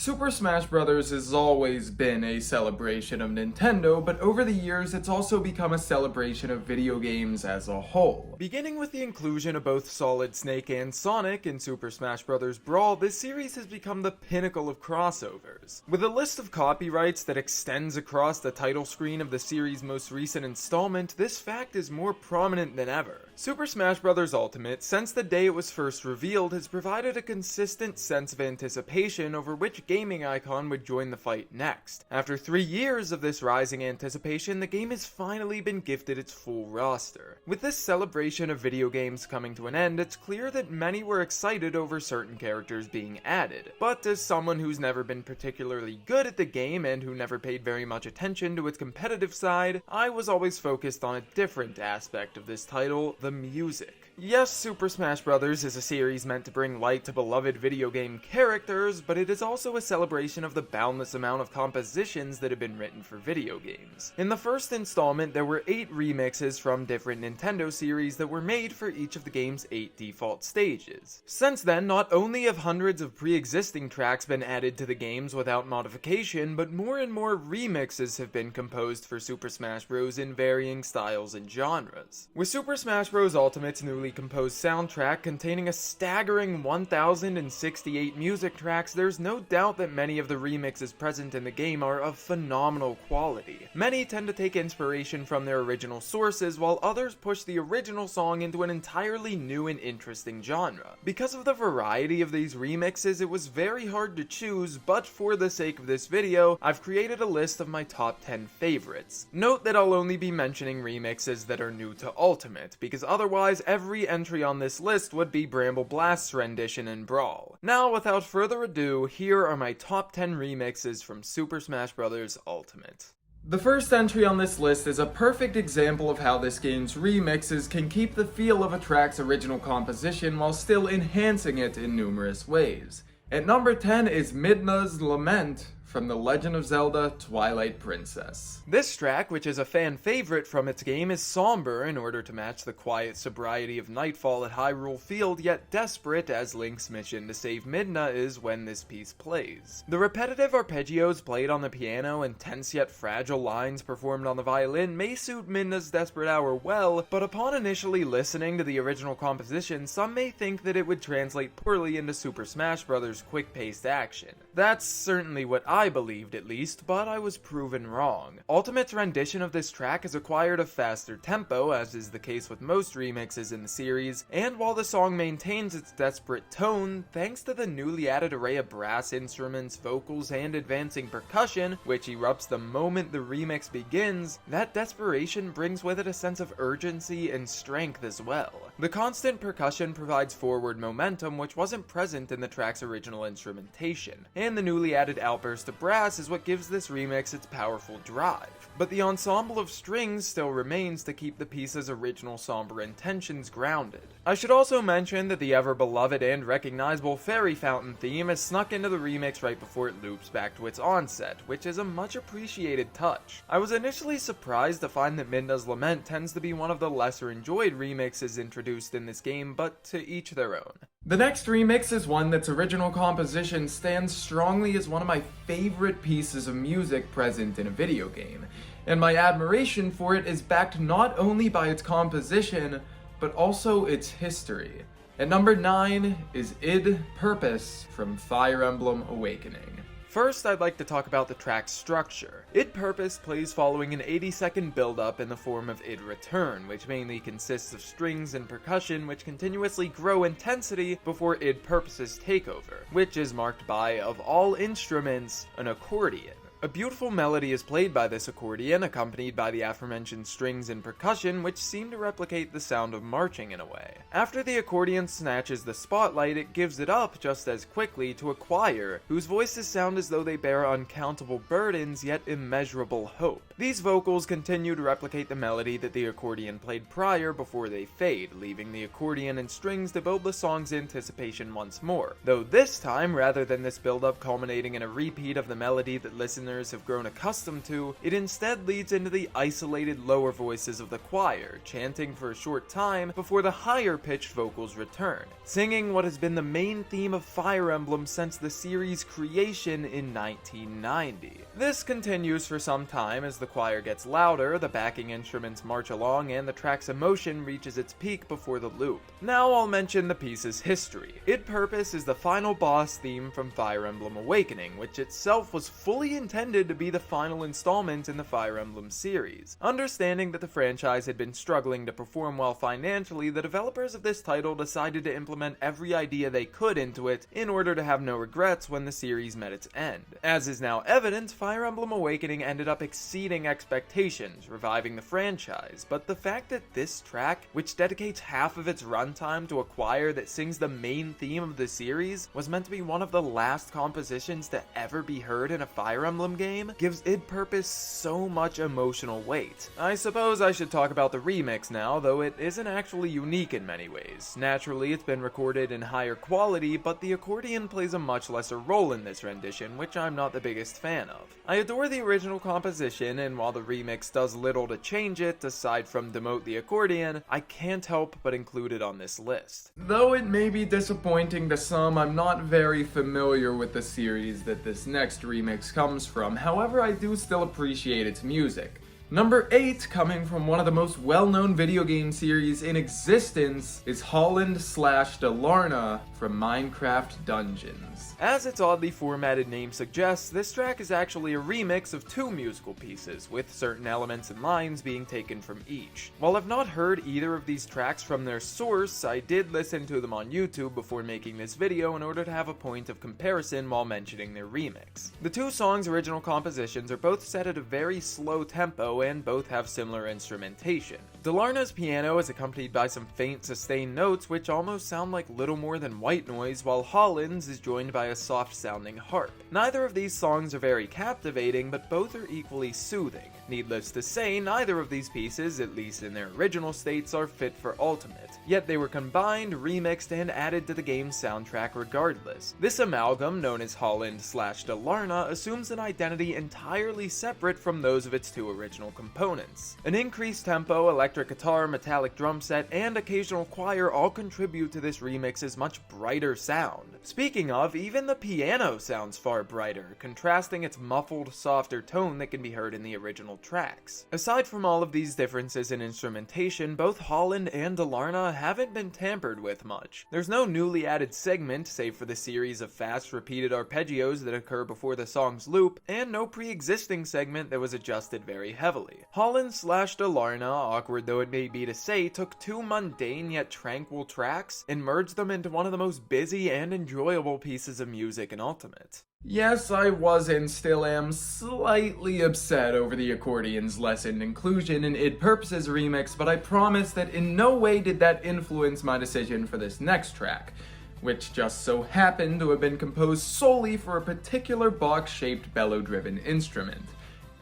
Super Smash Bros. Has always been a celebration of Nintendo, but over the years it's also become a celebration of video games as a whole. Beginning with the inclusion of both Solid Snake and Sonic in Super Smash Bros. Brawl, this series has become the pinnacle of crossovers. With a list of copyrights that extends across the title screen of the series' most recent installment, this fact is more prominent than ever. Super Smash Bros. Ultimate, since the day it was first revealed, has provided a consistent sense of anticipation over which gaming icon would join the fight next. After 3 years of this rising anticipation, the game has finally been gifted its full roster. With this celebration of video games coming to an end, it's clear that many were excited over certain characters being added. But as someone who's never been particularly good at the game and who never paid very much attention to its competitive side, I was always focused on a different aspect of this title, the music. Yes, Super Smash Bros. Is a series meant to bring light to beloved video game characters, but it is also a celebration of the boundless amount of compositions that have been written for video games. In the first installment, there were 8 remixes from different Nintendo series that were made for each of the game's 8 default stages. Since then, not only have hundreds of pre-existing tracks been added to the games without modification, but more and more remixes have been composed for Super Smash Bros. In varying styles and genres. With Super Smash Bros. Ultimate's newly composed soundtrack containing a staggering 1,068 music tracks, there's no doubt that many of the remixes present in the game are of phenomenal quality. Many tend to take inspiration from their original sources, while others push the original song into an entirely new and interesting genre. Because of the variety of these remixes, it was very hard to choose, but for the sake of this video, I've created a list of my top 10 favorites. Note that I'll only be mentioning remixes that are new to Ultimate, because otherwise every entry on this list would be Bramble Blast's rendition in Brawl. Now, without further ado, here are my top 10 remixes from Super Smash Bros. Ultimate. The first entry on this list is a perfect example of how this game's remixes can keep the feel of a track's original composition while still enhancing it in numerous ways. At number 10 is Midnas Lament from The Legend of Zelda Twilight Princess. This track, which is a fan favorite from its game, is somber in order to match the quiet sobriety of nightfall at Hyrule Field, yet desperate as Link's mission to save Midna is when this piece plays. The repetitive arpeggios played on the piano and tense yet fragile lines performed on the violin may suit Midna's desperate hour well, but upon initially listening to the original composition, some may think that it would translate poorly into Super Smash Bros. Quick-paced action. That's certainly what I believed at least, but I was proven wrong. Ultimate's rendition of this track has acquired a faster tempo, as is the case with most remixes in the series, and while the song maintains its desperate tone, thanks to the newly added array of brass instruments, vocals, and advancing percussion, which erupts the moment the remix begins, that desperation brings with it a sense of urgency and strength as well. The constant percussion provides forward momentum, which wasn't present in the track's original instrumentation, and the newly added outburst of brass is what gives this remix its powerful drive. But the ensemble of strings still remains to keep the piece's original somber intentions grounded. I should also mention that the ever-beloved and recognizable Fairy Fountain theme is snuck into the remix right before it loops back to its onset, which is a much appreciated touch. I was initially surprised to find that Midnas Lament tends to be one of the lesser enjoyed remixes introduced in this game, but to each their own. The next remix is one that's original composition stands strongly as one of my favorite pieces of music present in a video game, and my admiration for it is backed not only by its composition, but also its history. At number 9 is Id Purpose from Fire Emblem Awakening. First, I'd like to talk about the track's structure. Id Purpose plays following an 80-second build-up in the form of Id Return, which mainly consists of strings and percussion which continuously grow intensity before Id Purpose's takeover, which is marked by, of all instruments, an accordion. A beautiful melody is played by this accordion, accompanied by the aforementioned strings and percussion, which seem to replicate the sound of marching in a way. After the accordion snatches the spotlight, it gives it up just as quickly to a choir, whose voices sound as though they bear uncountable burdens yet immeasurable hope. These vocals continue to replicate the melody that the accordion played prior before they fade, leaving the accordion and strings to build the song's anticipation once more, though this time, rather than this build-up culminating in a repeat of the melody that listeners listeners have grown accustomed to, it instead leads into the isolated lower voices of the choir, chanting for a short time before the higher-pitched vocals return, singing what has been the main theme of Fire Emblem since the series' creation in 1990. This continues for some time as the choir gets louder, the backing instruments march along, and the track's emotion reaches its peak before the loop. Now I'll mention the piece's history. Id Purpose is the final boss theme from Fire Emblem Awakening, which itself was fully intended to be the final installment in the Fire Emblem series. Understanding that the franchise had been struggling to perform well financially, the developers of this title decided to implement every idea they could into it in order to have no regrets when the series met its end. As is now evident, Fire Emblem Awakening ended up exceeding expectations, reviving the franchise, but the fact that this track, which dedicates half of its runtime to a choir that sings the main theme of the series, was meant to be one of the last compositions to ever be heard in a Fire Emblem game, gives Id Purpose so much emotional weight. I suppose I should talk about the remix now, though it isn't actually unique in many ways. Naturally, it's been recorded in higher quality, but the accordion plays a much lesser role in this rendition, which I'm not the biggest fan of. I adore the original composition, and while the remix does little to change it, aside from demote the accordion, I can't help but include it on this list. Though it may be disappointing to some, I'm not very familiar with the series that this next remix comes from, however I do still appreciate its music. Number 8, coming from one of the most well-known video game series in existence, is Holland Alarna from Minecraft Dungeons. As its oddly formatted name suggests, this track is actually a remix of two musical pieces, with certain elements and lines being taken from each. While I've not heard either of these tracks from their source, I did listen to them on YouTube before making this video in order to have a point of comparison while mentioning their remix. The two songs' original compositions are both set at a very slow tempo and both have similar instrumentation. Alarna's piano is accompanied by some faint sustained notes which almost sound like little more than white noise, while Holland's is joined by a soft-sounding harp. Neither of these songs are very captivating, but both are equally soothing. Needless to say, neither of these pieces, at least in their original states, are fit for Ultimate, yet they were combined, remixed, and added to the game's soundtrack regardless. This amalgam, known as Holland/Alarna, assumes an identity entirely separate from those of its two original components. An increased tempo, electric guitar, metallic drum set, and occasional choir all contribute to this remix's much brighter sound. Speaking of, even the piano sounds far brighter, contrasting its muffled, softer tone that can be heard in the original tracks. Aside from all of these differences in instrumentation, both Holland and Alarna haven't been tampered with much. There's no newly added segment, save for the series of fast, repeated arpeggios that occur before the song's loop, and no pre-existing segment that was adjusted very heavily. Holland/Alarna, awkward though it may be to say, took two mundane yet tranquil tracks and merged them into one of the most busy and enjoyable pieces of music in Ultimate. Yes, I was and still am slightly upset over the accordion's lessened inclusion in Id Purpose's remix, but I promise that in no way did that influence my decision for this next track, which just so happened to have been composed solely for a particular box-shaped bellow-driven instrument.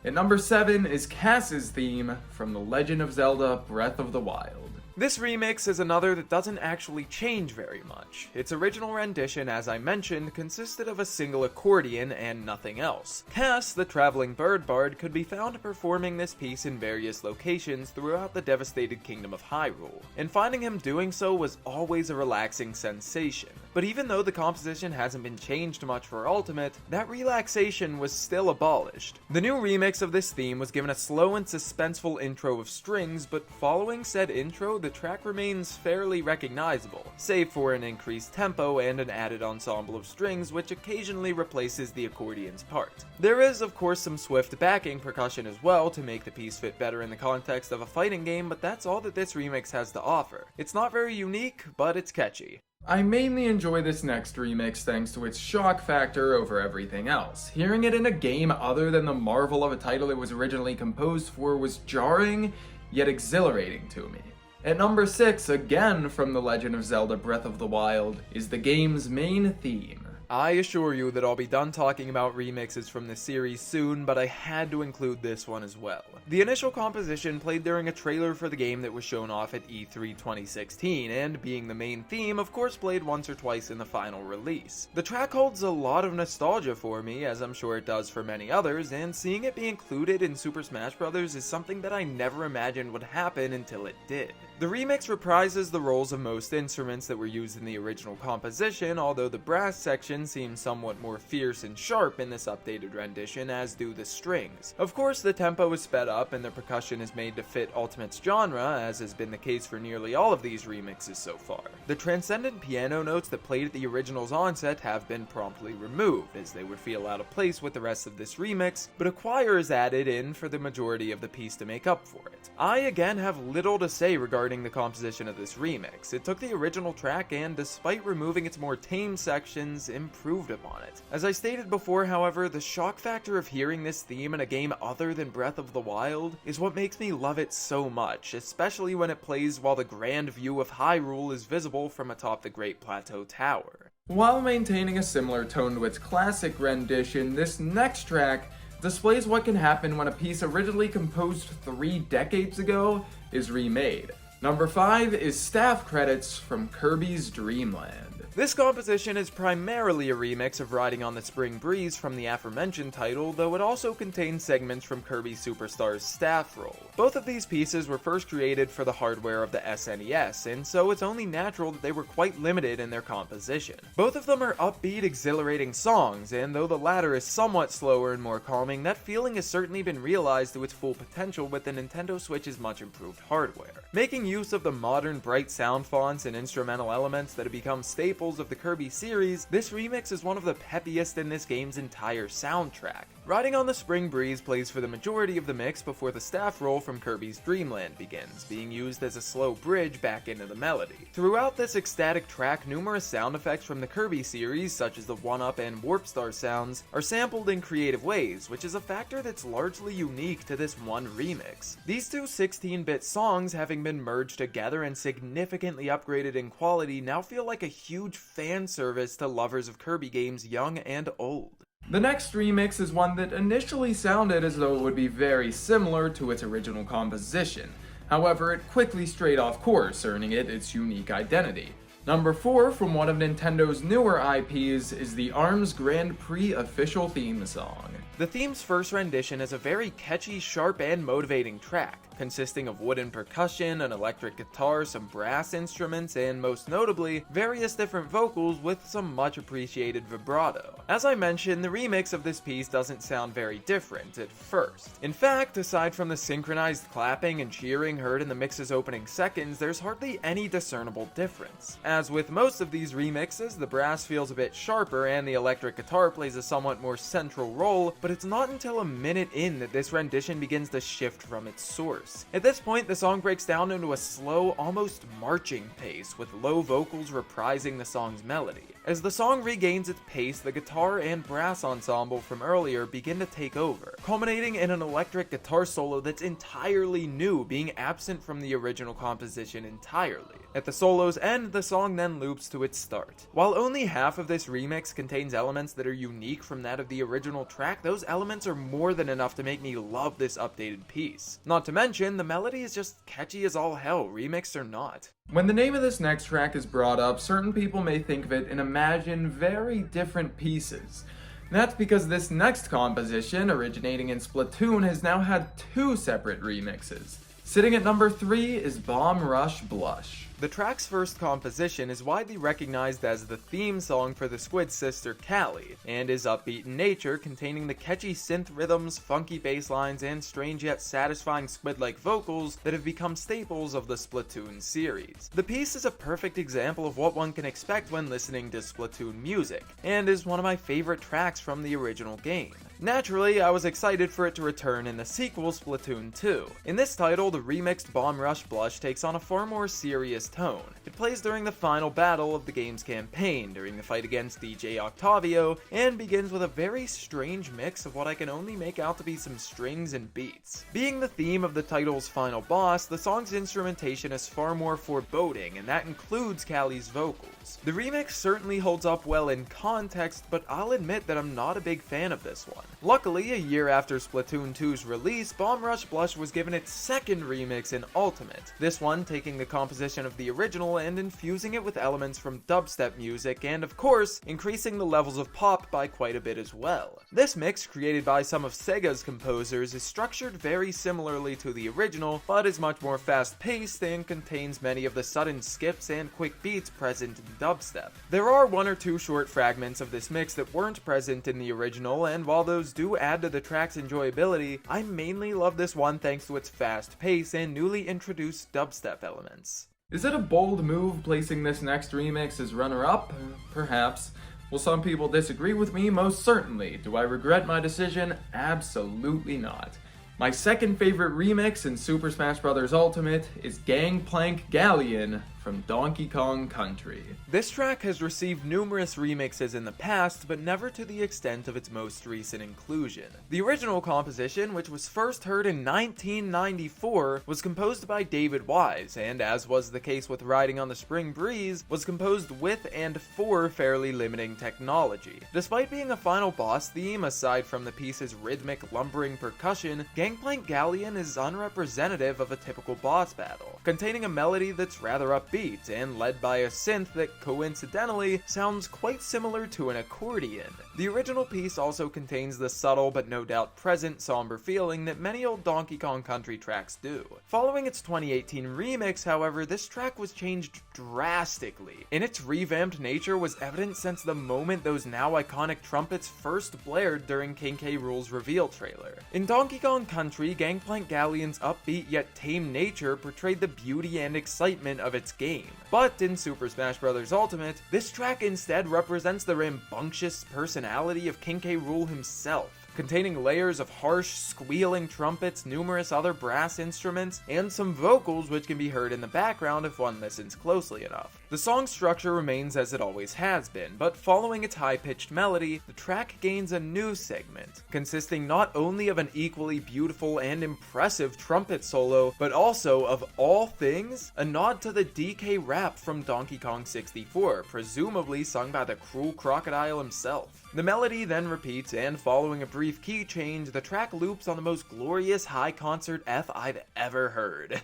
At number 7 is Cass's theme from The Legend of Zelda: Breath of the Wild. This remix is another that doesn't actually change very much. Its original rendition, as I mentioned, consisted of a single accordion and nothing else. Cass, the traveling bird bard, could be found performing this piece in various locations throughout the devastated kingdom of Hyrule, and finding him doing so was always a relaxing sensation. But even though the composition hasn't been changed much for Ultimate, that relaxation was still abolished. The new remix of this theme was given a slow and suspenseful intro of strings, but following said intro, the track remains fairly recognizable, save for an increased tempo and an added ensemble of strings which occasionally replaces the accordion's part. There is of course some swift backing percussion as well to make the piece fit better in the context of a fighting game, but that's all that this remix has to offer. It's not very unique, but it's catchy. I mainly enjoy this next remix thanks to its shock factor over everything else. Hearing it in a game other than the marvel of a title it was originally composed for was jarring, yet exhilarating to me. At number 6, again from The Legend of Zelda: Breath of the Wild, is the game's main theme. I assure you that I'll be done talking about remixes from this series soon, but I had to include this one as well. The initial composition played during a trailer for the game that was shown off at E3 2016, and being the main theme, of course played once or twice in the final release. The track holds a lot of nostalgia for me, as I'm sure it does for many others, and seeing it be included in Super Smash Bros. Is something that I never imagined would happen until it did. The remix reprises the roles of most instruments that were used in the original composition, although the brass section seems somewhat more fierce and sharp in this updated rendition, as do the strings. Of course, the tempo is sped up and the percussion is made to fit Ultimate's genre, as has been the case for nearly all of these remixes so far. The transcendent piano notes that played at the original's onset have been promptly removed, as they would feel out of place with the rest of this remix, but a choir is added in for the majority of the piece to make up for it. I again have little to say regarding the composition of this remix. It took the original track and, despite removing its more tame sections, improved upon it. As I stated before, however, the shock factor of hearing this theme in a game other than Breath of the Wild is what makes me love it so much, especially when it plays while the grand view of Hyrule is visible from atop the Great Plateau Tower. While maintaining a similar tone to its classic rendition, this next track displays what can happen when a piece originally composed 3 decades ago is remade. Number 5 is staff credits from Kirbys Dreamland. This composition is primarily a remix of Riding on the Spring Breeze from the aforementioned title, though it also contains segments from Kirby Superstar's staff roll. Both of these pieces were first created for the hardware of the SNES, and so it's only natural that they were quite limited in their composition. Both of them are upbeat, exhilarating songs, and though the latter is somewhat slower and more calming, that feeling has certainly been realized to its full potential with the Nintendo Switch's much improved hardware. Making use of the modern bright sound fonts and instrumental elements that have become staples of the Kirby series, this remix is one of the peppiest in this game's entire soundtrack. Riding on the Spring Breeze plays for the majority of the mix before the staff roll from Kirbys Dreamland begins, being used as a slow bridge back into the melody. Throughout this ecstatic track, numerous sound effects from the Kirby series, such as the 1-up and Warp Star sounds, are sampled in creative ways, which is a factor that's largely unique to this one remix. These two 16-bit songs, having been merged together and significantly upgraded in quality, now feel like a huge fan service to lovers of Kirby games young and old. The next remix is one that initially sounded as though it would be very similar to its original composition. However, it quickly strayed off course, earning it its unique identity. Number 4 from one of Nintendo's newer IPs is the ARMS Grand Prix official theme song. The theme's first rendition is a very catchy, sharp, and motivating track, consisting of wooden percussion, an electric guitar, some brass instruments, and most notably, various different vocals with some much appreciated vibrato. As I mentioned, the remix of this piece doesn't sound very different at first. In fact, aside from the synchronized clapping and cheering heard in the mix's opening seconds, there's hardly any discernible difference. As with most of these remixes, the brass feels a bit sharper and the electric guitar plays a somewhat more central role, but it's not until a minute in that this rendition begins to shift from its source. At this point, the song breaks down into a slow, almost marching pace, with low vocals reprising the song's melody. As the song regains its pace, the guitar and brass ensemble from earlier begin to take over, culminating in an electric guitar solo that's entirely new, being absent from the original composition entirely. At the solo's end, the song then loops to its start. While only half of this remix contains elements that are unique from that of the original track, those elements are more than enough to make me love this updated piece. Not to mention, the melody is just catchy as all hell, remixed or not. When the name of this next track is brought up, certain people may think of it and imagine very different pieces. That's because this next composition, originating in Splatoon, has now had 2 separate remixes. Sitting at number 3 is Bomb Rush Blush. The track's first composition is widely recognized as the theme song for the Squid sister Callie, and is upbeat in nature, containing the catchy synth rhythms, funky bass lines, and strange yet satisfying squid-like vocals that have become staples of the Splatoon series. The piece is a perfect example of what one can expect when listening to Splatoon music, and is one of my favorite tracks from the original game. Naturally, I was excited for it to return in the sequel Splatoon 2. In this title, the remixed Bomb Rush Blush takes on a far more serious serious tone. It plays during the final battle of the game's campaign, during the fight against DJ Octavio, and begins with a very strange mix of what I can only make out to be some strings and beats. Being the theme of the title's final boss, the song's instrumentation is far more foreboding, and that includes Callie's vocals. The remix certainly holds up well in context, but I'll admit that I'm not a big fan of this one. Luckily, a year after Splatoon 2's release, Bomb Rush Blush was given its second remix in Ultimate, this one taking the composition of the original and infusing it with elements from dubstep music and, of course, increasing the levels of pop by quite a bit as well. This mix, created by some of Sega's composers, is structured very similarly to the original, but is much more fast-paced and contains many of the sudden skips and quick beats present in dubstep. There are one or two short fragments of this mix that weren't present in the original, and while those do add to the track's enjoyability, I mainly love this one thanks to its fast pace and newly introduced dubstep elements. Is it a bold move placing this next remix as runner-up? Perhaps. Will some people disagree with me? Most certainly. Do I regret my decision? Absolutely not. My second favorite remix in Super Smash Bros. Ultimate is Gangplank Galleon from Donkey Kong Country. This track has received numerous remixes in the past, but never to the extent of its most recent inclusion. The original composition, which was first heard in 1994, was composed by David Wise, and as was the case with Riding on the Spring Breeze, was composed with and for fairly limiting technology. Despite being a final boss theme, aside from the piece's rhythmic, lumbering percussion, Gangplank Galleon is unrepresentative of a typical boss battle, containing a melody that's rather upbeat and led by a synth that coincidentally sounds quite similar to an accordion. The original piece also contains the subtle but no doubt present somber feeling that many old Donkey Kong Country tracks do. Following its 2018 remix, however, this track was changed drastically, and its revamped nature was evident since the moment those now iconic trumpets first blared during King K. Rool's reveal trailer. In Donkey Kong Country, Gangplank Galleon's upbeat yet tame nature portrayed the beauty and excitement of its game. But in Super Smash Bros. Ultimate, this track instead represents the rambunctious personality of King K. Rool himself, containing layers of harsh, squealing trumpets, numerous other brass instruments, and some vocals which can be heard in the background if one listens closely enough. The song's structure remains as it always has been, but following its high-pitched melody, the track gains a new segment, consisting not only of an equally beautiful and impressive trumpet solo, but also, of all things, a nod to the DK rap from Donkey Kong 64, presumably sung by the cruel crocodile himself. The melody then repeats, and following a brief key change, the track loops on the most glorious high concert F I've ever heard.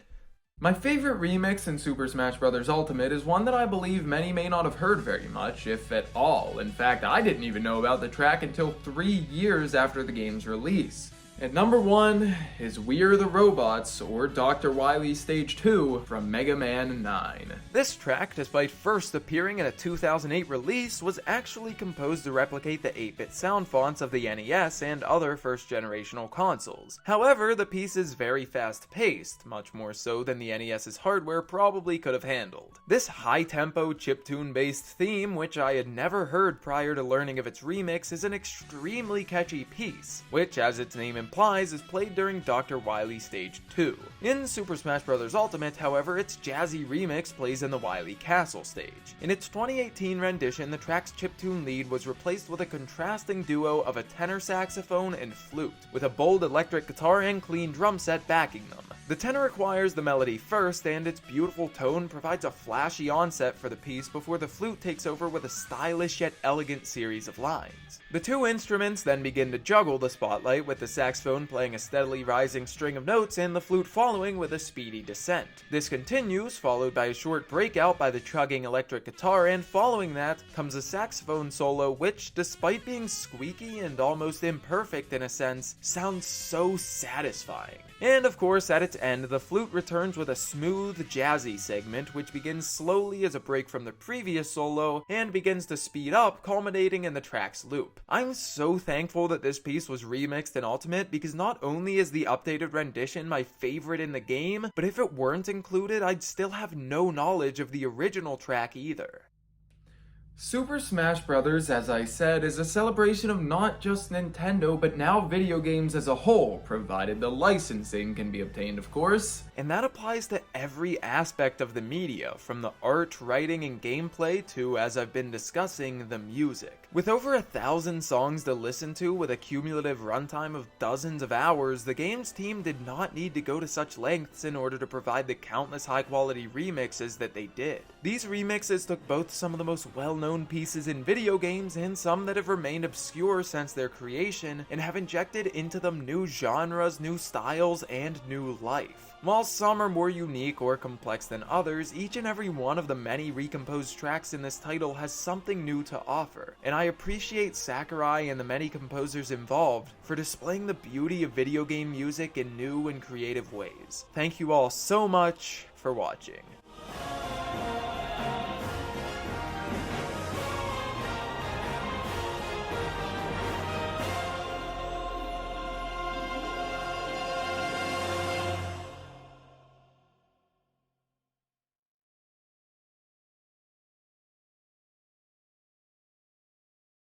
My favorite remix in Super Smash Bros. Ultimate is one that I believe many may not have heard very much, if at all. In fact, I didn't even know about the track until 3 years after the game's release. At number 1 is We're the Robots, or Dr. Wily's Stage 2 from Mega Man 9. This track, despite first appearing in a 2008 release, was actually composed to replicate the 8-bit sound fonts of the NES and other first-generational consoles. However, the piece is very fast-paced, much more so than the NES's hardware probably could have handled. This high-tempo, chiptune-based theme, which I had never heard prior to learning of its remix, is an extremely catchy piece, which, as its name implies, is played during Dr. Wily Stage 2. In Super Smash Bros. Ultimate, however, its jazzy remix plays in the Wily Castle stage. In its 2018 rendition, the track's chiptune lead was replaced with a contrasting duo of a tenor saxophone and flute, with a bold electric guitar and clean drum set backing them. The tenor acquires the melody first, and its beautiful tone provides a flashy onset for the piece before the flute takes over with a stylish yet elegant series of lines. The two instruments then begin to juggle the spotlight, with the saxophone playing a steadily rising string of notes and the flute following with a speedy descent. This continues, followed by a short breakout by the chugging electric guitar, and following that comes a saxophone solo which, despite being squeaky and almost imperfect in a sense, sounds so satisfying. And of course, at its end, the flute returns with a smooth, jazzy segment which begins slowly as a break from the previous solo and begins to speed up, culminating in the track's loop. I'm so thankful that this piece was remixed in Ultimate, because not only is the updated rendition my favorite in the game, but if it weren't included, I'd still have no knowledge of the original track either. Super Smash Bros., as I said, is a celebration of not just Nintendo, but now video games as a whole, provided the licensing can be obtained, of course. And that applies to every aspect of the media, from the art, writing, and gameplay to, as I've been discussing, the music. With over 1,000 songs to listen to with a cumulative runtime of dozens of hours, the game's team did not need to go to such lengths in order to provide the countless high-quality remixes that they did. These remixes took both some of the most well-known pieces in video games and some that have remained obscure since their creation and have injected into them new genres, new styles, and new life. While some are more unique or complex than others, each and every one of the many recomposed tracks in this title has something new to offer, and I appreciate Sakurai and the many composers involved for displaying the beauty of video game music in new and creative ways. Thank you all so much for watching.